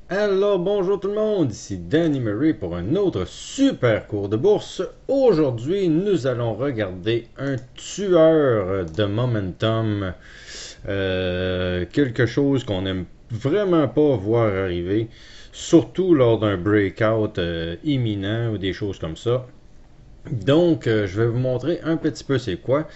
Alors bonjour tout le monde, ici Danny Murray pour un autre super cours de bourse. Aujourd'hui, nous allons regarder un tueur de momentum, quelque chose qu'on n'aime vraiment pas voir arriver, surtout lors d'un breakout imminent ou des choses comme ça. Donc, je vais vous montrer un petit peu c'est quoi.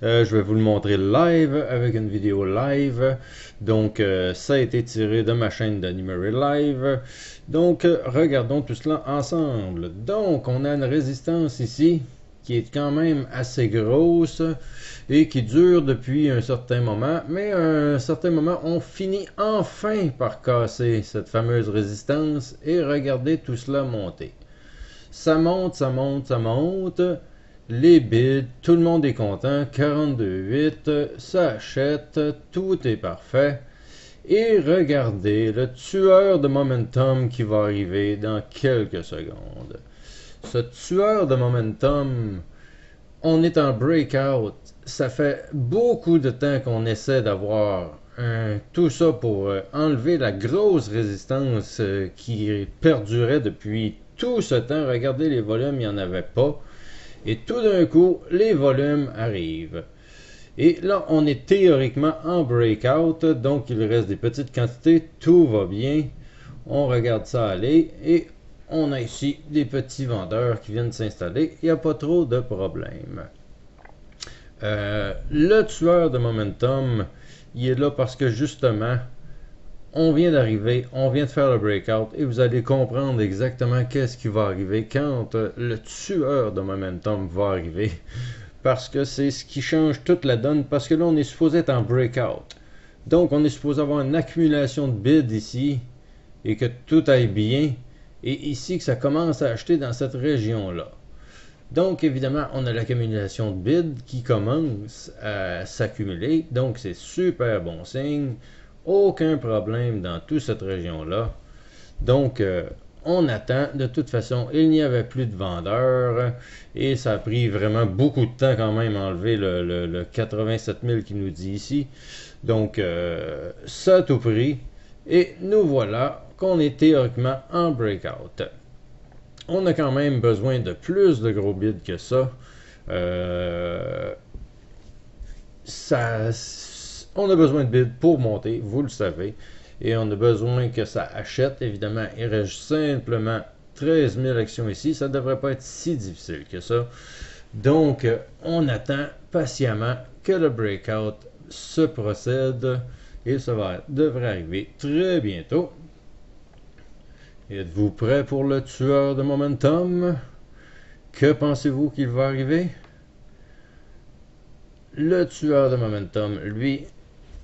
Je vais vous le montrer live avec une vidéo live. Donc, ça a été tiré de ma chaîne d'Animery Live. Donc, regardons tout cela ensemble. Donc, on a une résistance ici qui est quand même assez grosse et qui dure depuis un certain moment. Mais à un certain moment, on finit enfin par casser cette fameuse résistance et regardez tout cela monter. Ça monte, ça monte, ça monte. Les bids, tout le monde est content. 42,8, ça achète, tout est parfait. Et regardez le tueur de momentum qui va arriver dans quelques secondes. Ce tueur de momentum, on est en breakout. Ça fait beaucoup de temps qu'on essaie d'avoir tout ça pour enlever la grosse résistance qui perdurait depuis tout ce temps. Regardez les volumes, il n'y en avait pas. Et tout d'un coup, les volumes arrivent. Et là, on est théoriquement en breakout, donc il reste des petites quantités, tout va bien. On regarde ça aller et on a ici des petits vendeurs qui viennent s'installer. Il n'y a pas trop de problème. Le tueur de momentum, il est là parce que justement, on vient d'arriver, on vient de faire le breakout et vous allez comprendre exactement qu'est-ce qui va arriver quand le tueur de momentum va arriver. Parce que c'est ce qui change toute la donne, parce que là on est supposé être en breakout. Donc on est supposé avoir une accumulation de bids ici et que tout aille bien. Et ici que ça commence à acheter dans cette région-là. Donc évidemment on a l'accumulation de bids qui commence à s'accumuler. Donc c'est super bon signe. Aucun problème dans toute cette région-là. Donc, on attend. De toute façon, il n'y avait plus de vendeurs et ça a pris vraiment beaucoup de temps quand même à enlever le 87 000 qui nous dit ici. Donc, ça a tout pris et nous voilà qu'on est théoriquement en breakout. On a quand même besoin de plus de gros bids que ça. On a besoin de bids pour monter, vous le savez. Et on a besoin que ça achète. Évidemment, il reste simplement 13 000 actions ici. Ça ne devrait pas être si difficile que ça. Donc, on attend patiemment que le breakout se procède. Et ça devrait arriver très bientôt. Êtes-vous prêt pour le tueur de momentum? Que pensez-vous qu'il va arriver? Le tueur de momentum, lui,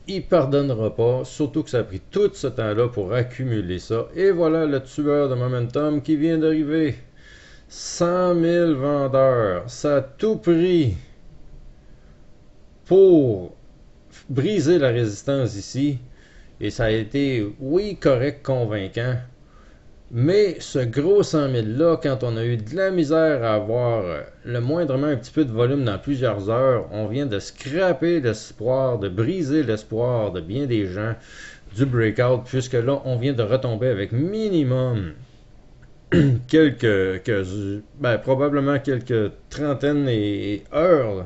il pardonnera pas, surtout que ça a pris tout ce temps-là pour accumuler ça. Et voilà le tueur de momentum qui vient d'arriver. 100 000 vendeurs. Ça a tout pris pour briser la résistance ici. Et ça a été, oui, correct, convaincant. Mais ce gros 100 000 là, quand on a eu de la misère à avoir le moindrement un petit peu de volume dans plusieurs heures, on vient de scraper l'espoir, de briser l'espoir de bien des gens du breakout, puisque là, on vient de retomber avec minimum probablement quelques trentaines et heures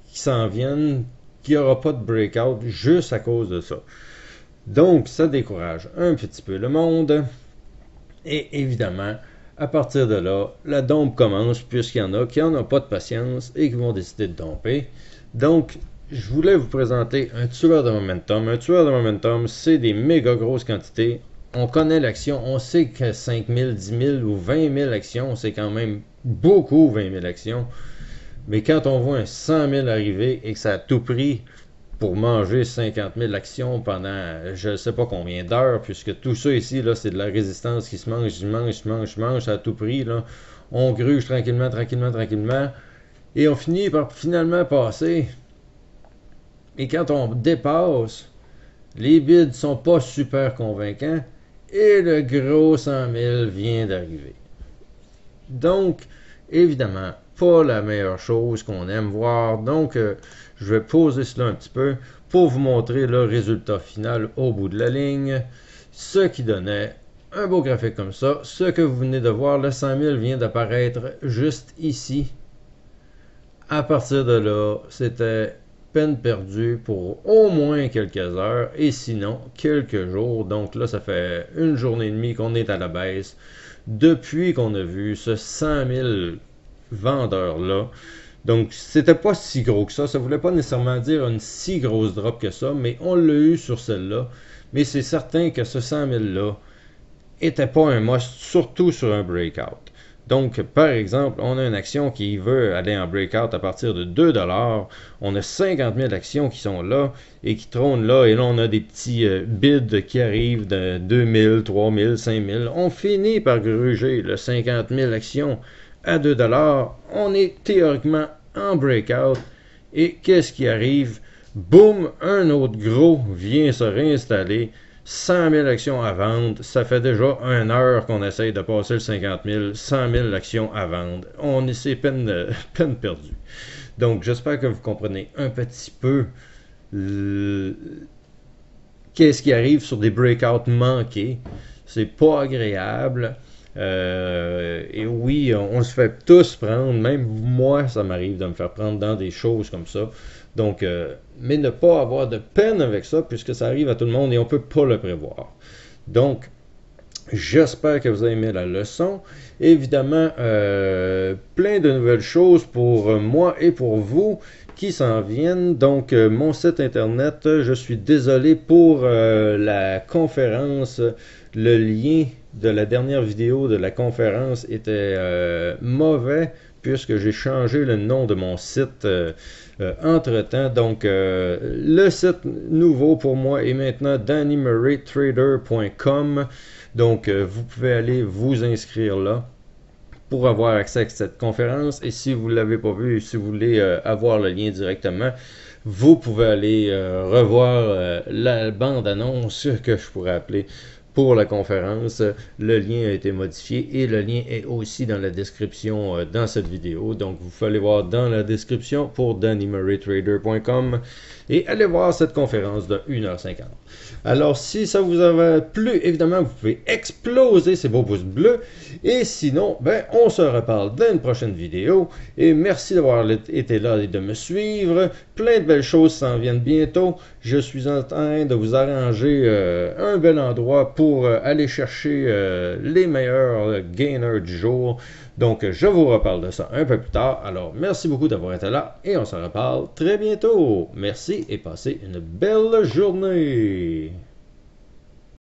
qui s'en viennent, qu'il n'y aura pas de breakout juste à cause de ça. Donc, ça décourage un petit peu le monde. Et évidemment, à partir de là, la dompe commence, puisqu'il y en a qui n'en ont pas de patience et qui vont décider de domper. Donc, je voulais vous présenter un tueur de momentum. Un tueur de momentum, c'est des méga grosses quantités. On connaît l'action, on sait que 5 000, 10 000 ou 20 000 actions, c'est quand même beaucoup 20 000 actions. Mais quand on voit un 100 000 arriver et que ça a tout pris pour manger 50 000 actions pendant je ne sais pas combien d'heures, puisque tout ça ici, là, c'est de la résistance qui se mange à tout prix. Là. On gruge tranquillement, tranquillement, tranquillement, et on finit par finalement passer. Et quand on dépasse, les bids sont pas super convaincants, et le gros 100 000 vient d'arriver. Donc, évidemment, pas la meilleure chose qu'on aime voir. Donc, je vais poser cela un petit peu pour vous montrer le résultat final au bout de la ligne. Ce qui donnait un beau graphique comme ça. Ce que vous venez de voir, le 100 000 vient d'apparaître juste ici. À partir de là, c'était peine perdue pour au moins quelques heures et sinon quelques jours. Donc là, ça fait une journée et demie qu'on est à la baisse depuis qu'on a vu ce 100 000 vendeurs-là. Donc, c'était pas si gros que ça. Ça voulait pas nécessairement dire une si grosse drop que ça, mais on l'a eu sur celle-là. Mais c'est certain que ce 100 000-là était pas un must, surtout sur un breakout. Donc, par exemple, on a une action qui veut aller en breakout à partir de 2$. On a 50 000 actions qui sont là et qui trônent là. Et là, on a des petits bids qui arrivent de 2000, 3000, 5000. On finit par gruger le 50 000 actions à 2$. On est théoriquement en breakout. Et qu'est-ce qui arrive? Boum, un autre gros vient se réinstaller. 100 000 actions à vendre, ça fait déjà 1 heure qu'on essaye de passer le 50 000, 100 000 actions à vendre. C'est peine perdue. Donc, j'espère que vous comprenez un petit peu qu'est-ce qui arrive sur des breakouts manqués. C'est pas agréable. Et oui, on se fait tous prendre, même moi, ça m'arrive de me faire prendre dans des choses comme ça. Donc, mais ne pas avoir de peine avec ça, puisque ça arrive à tout le monde et on ne peut pas le prévoir. Donc, j'espère que vous avez aimé la leçon. Évidemment, plein de nouvelles choses pour moi et pour vous qui s'en viennent. Donc, mon site internet, je suis désolé pour la conférence. Le lien de la dernière vidéo de la conférence était mauvais puisque j'ai changé le nom de mon site entre-temps. Donc, le site nouveau pour moi est maintenant DannyMurrayTrader.com. Donc, vous pouvez aller vous inscrire là pour avoir accès à cette conférence. Et si vous ne l'avez pas vu, si vous voulez avoir le lien directement, vous pouvez aller revoir la bande-annonce que je pourrais appeler pour la conférence. Le lien a été modifié et le lien est aussi dans la description dans cette vidéo. Donc, vous pouvez aller voir dans la description pour DannyMurrayTrader.com et aller voir cette conférence de 1h50. Alors, si ça vous a plu, évidemment, vous pouvez exploser ces beaux pouces bleus. Et sinon, ben, on se reparle dans une prochaine vidéo. Et merci d'avoir été là et de me suivre. Plein de belles choses s'en viennent bientôt. Je suis en train de vous arranger un bel endroit pour aller chercher les meilleurs gainers du jour. Donc, je vous reparle de ça un peu plus tard. Alors, merci beaucoup d'avoir été là et on se reparle très bientôt. Merci et passez une belle journée.